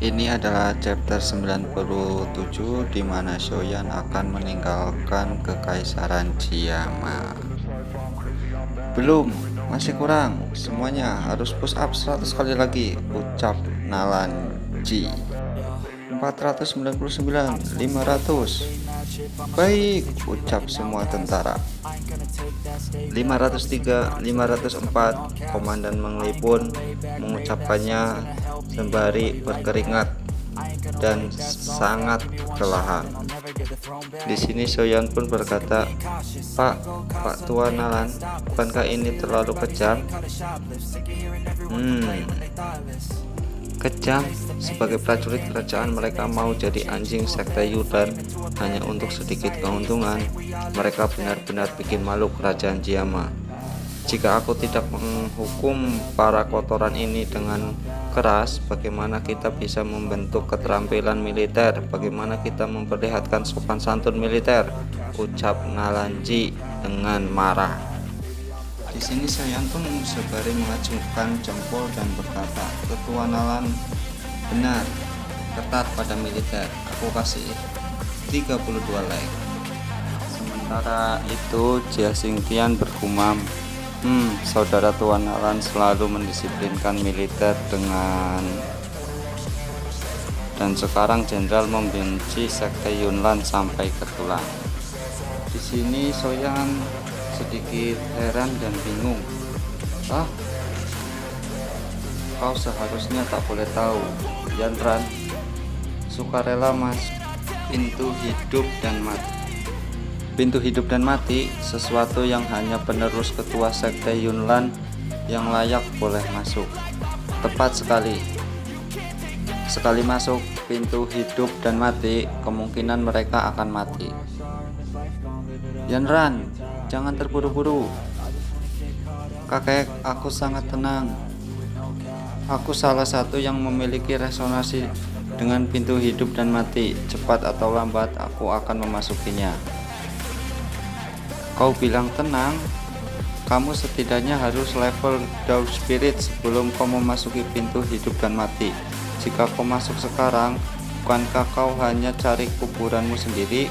Ini adalah chapter 97 di mana Shoyan akan meninggalkan kekaisaran Jiama. Belum, masih kurang. Semuanya harus push up 100 kali lagi, ucap Nalanji. 499, 500. Baik, ucap semua tentara. 503, 504. Komandan Mengli pun mengucapkannya sembari berkeringat dan sangat kelelahan. Di sini Soyan pun berkata, Pak Tua Nalan, bukankah ini terlalu kejam? Kejam. Sebagai prajurit kerajaan, mereka mau jadi anjing sekte Yudan hanya untuk sedikit keuntungan. Mereka benar-benar bikin malu kerajaan Jiama. Jika aku tidak menghukum para kotoran ini dengan keras, bagaimana kita bisa membentuk keterampilan militer? Bagaimana kita memperlihatkan sopan santun militer? Ucap Nalanji dengan marah. Di sini Soyan pun sembari mengacungkan jempol dan berkata, Ketua Nalan benar, ketat pada militer. Aku kasih 32 like. Sementara itu Jia Xingtian bergumam, saudara Tuan Nalan selalu mendisiplinkan militer dan sekarang jenderal membenci sekte Yunlan sampai ke tulang. Di sini Soyan sedikit heran dan bingung. Kau seharusnya tak boleh tahu. Yanran sukarela masuk pintu hidup dan mati. Pintu hidup dan mati, sesuatu yang hanya penerus ketua sekte Yunlan yang layak boleh masuk. Tepat sekali. Sekali masuk pintu hidup dan mati, kemungkinan mereka akan mati. Yanran, jangan terburu-buru. Kakek, aku sangat tenang. Aku salah satu yang memiliki resonansi dengan pintu hidup dan mati. Cepat atau lambat aku akan memasukinya. Kau bilang tenang? Kamu setidaknya harus level Dao Spirit sebelum kau memasuki pintu hidup dan mati. Jika kau masuk sekarang, bukankah kau hanya cari kuburanmu sendiri?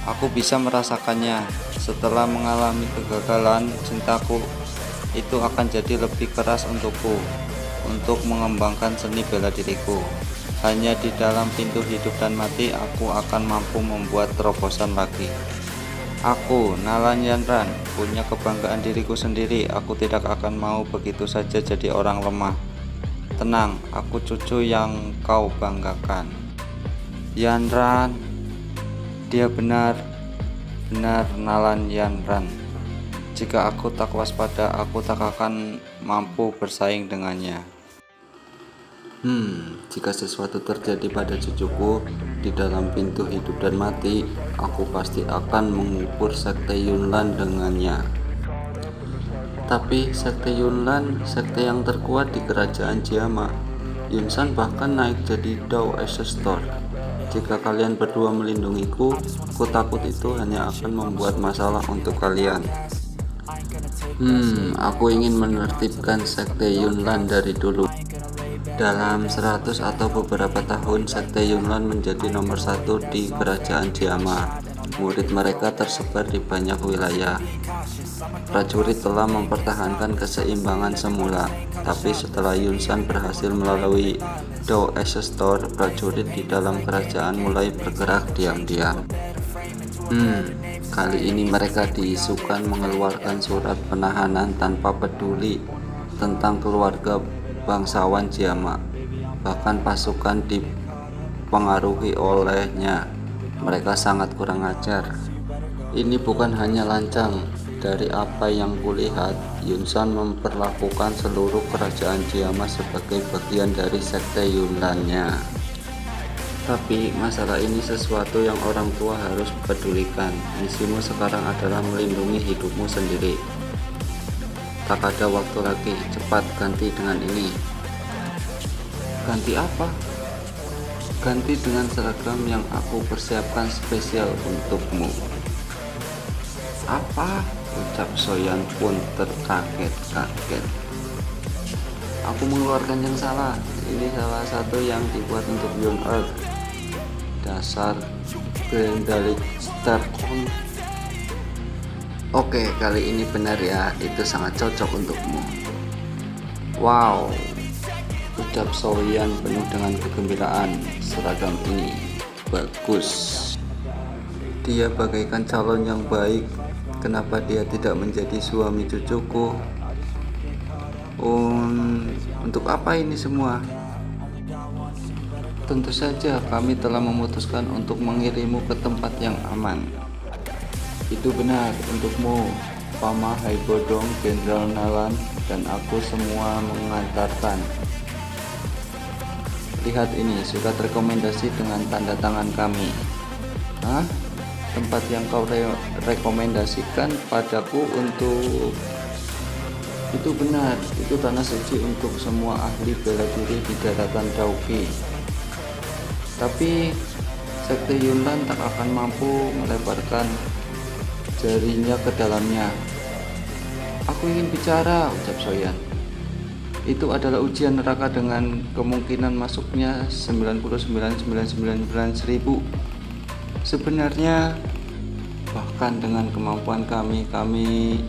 Aku bisa merasakannya. Setelah mengalami kegagalan, cintaku itu akan jadi lebih keras untukku, untuk mengembangkan seni bela diriku. Hanya di dalam pintu hidup dan mati aku akan mampu membuat terobosan lagi. Aku, Nalan Yanran, punya kebanggaan diriku sendiri. Aku tidak akan mau begitu saja jadi orang lemah. Tenang, aku cucu yang kau banggakan. Yanran, dia benar Nalan Yanran. Jika aku tak waspada, aku tak akan mampu bersaing dengannya. Jika sesuatu terjadi pada cucuku di dalam pintu hidup dan mati, aku pasti akan mengubur sekte Yunlan dengannya. Tapi sekte Yunlan, sekte yang terkuat di kerajaan Jiama. Yunsan bahkan naik jadi Dao Ancestor. Jika kalian berdua melindungiku, aku takut itu hanya akan membuat masalah untuk kalian. Aku ingin menertibkan sekte Yunlan dari dulu. Dalam 100 atau beberapa tahun, sekte Yunlan menjadi nomor 1 di kerajaan Jiama. Murid mereka tersebar di banyak wilayah. Prajurit telah mempertahankan keseimbangan semula, tapi setelah Yunsan berhasil melalui Dao Ancestor, prajurit di dalam kerajaan mulai bergerak diam-diam. Kali ini mereka diisukan mengeluarkan surat penahanan tanpa peduli tentang keluarga bangsawan Jiama. Bahkan pasukan dipengaruhi olehnya. Mereka sangat kurang ajar. Ini bukan hanya lancang. Dari apa yang kulihat, Yunsan memperlakukan seluruh kerajaan Jiama sebagai bagian dari sekte Yunlannya. Tapi masalah ini sesuatu yang orang tua harus pedulikan. Misimu sekarang adalah melindungi hidupmu sendiri. Tak ada waktu lagi, cepat ganti dengan ini. Ganti apa? Ganti dengan seragam yang aku persiapkan spesial untukmu. Apa? Ucap Soyan pun terkaget-kaget. Aku mengeluarkan yang salah. ini salah satu yang dibuat untuk Yun-Er. Dasar Grendalik Starcon. Oke, kali ini benar ya, itu sangat cocok untukmu. Wow, ucap Soyan penuh dengan kegembiraan. Seragam ini bagus. Dia bagaikan calon yang baik. Kenapa dia tidak menjadi suami cucuku? Untuk apa ini semua? Tentu saja kami telah memutuskan untuk mengirimmu ke tempat yang aman. Itu benar untukmu, Pama Haibodong, Jenderal Nalan, dan aku semua mengantarkan. Lihat ini, surat rekomendasi dengan tanda tangan kami. Hah? Tempat yang kau rekomendasikan padaku untuk... Itu benar, itu tanah suci untuk semua ahli bela diri di daratan Dauki. Tapi Sekte Yunlan tak akan mampu melebarkan jarinya ke dalamnya. Aku ingin bicara, ucap Soyan. Itu adalah ujian neraka dengan kemungkinan masuknya 99,999,000. Sebenarnya bahkan dengan kemampuan kami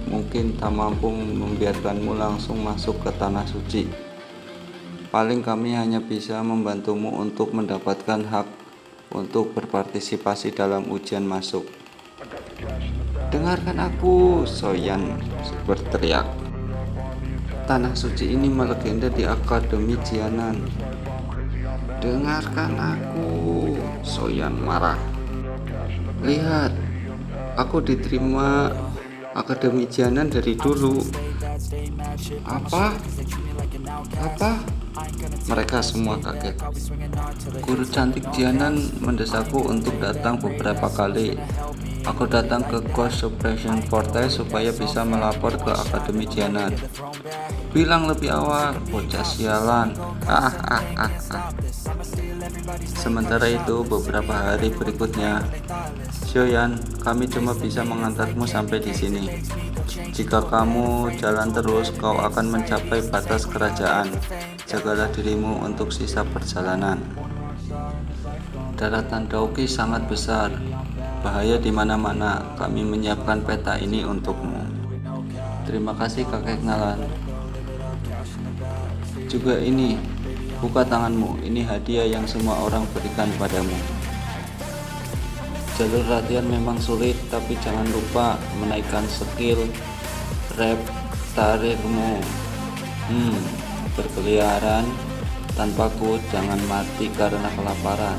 mungkin tak mampu membiarkanmu langsung masuk ke tanah suci. Paling kami hanya bisa membantumu untuk mendapatkan hak untuk berpartisipasi dalam ujian masuk. Dengarkan aku, Soyan berteriak. Tanah suci ini melegenda di Akademi Jianan. Dengarkan aku, Soyan marah. Lihat, aku diterima Akademi Jianan dari dulu. Apa? Mereka semua kaget. Guru cantik Jianan mendesakku untuk datang beberapa kali. Aku datang ke Ghost Suppression Fortress supaya bisa melapor ke Akademi Jianan. Bilang lebih awal, bocah sialan. Sementara itu, beberapa hari berikutnya, Soyan, kami cuma bisa mengantarmu sampai di sini. Jika kamu jalan terus, kau akan mencapai batas kerajaan. Jagalah dirimu untuk sisa perjalanan. Daratan Dauki sangat besar, bahaya di mana-mana. Kami menyiapkan peta ini untukmu. Terima kasih kakek Nalan. Juga ini, buka tanganmu. Ini hadiah yang semua orang berikan padamu. Jalur latihan memang sulit, tapi jangan lupa menaikkan skill rep tarikmu. Berkeliaran tanpa coach, jangan mati karena kelaparan.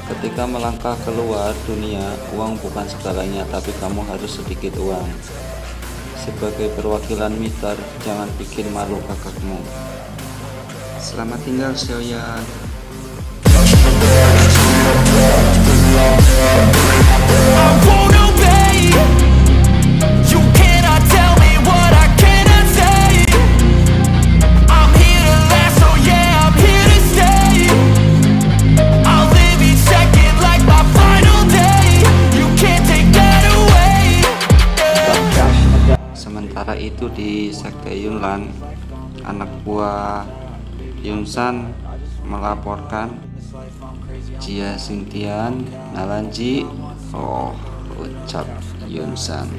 Ketika melangkah keluar dunia, uang bukan segalanya, tapi kamu harus sedikit uang. Sebagai perwakilan Mitar, jangan bikin malu kakakmu. Selamat tinggal, Soyan. Sementara itu di Sekte Yunlan, anak buah Yunsan melaporkan Jia Xingtian, Nalanji. Ucap Yunsan.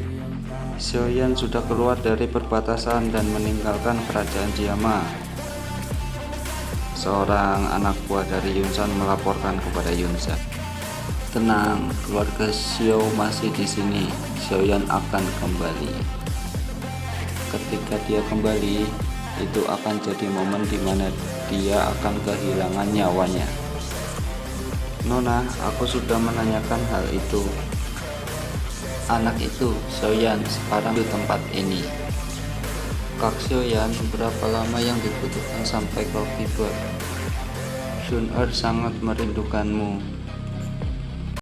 Soyan sudah keluar dari perbatasan dan meninggalkan kerajaan Jiama. Seorang anak buah dari Yunsan melaporkan kepada Yunsan. Tenang, keluarga Xiao masih di sini. Soyan akan kembali. Ketika dia kembali, itu akan jadi momen di mana dia akan kehilangan nyawanya. Nona, aku sudah menanyakan hal itu. Anak itu, Soyan, sekarang di tempat ini. Kak Soyan, berapa lama yang dibutuhkan sampai kau tiba? Yun-Er sangat merindukanmu.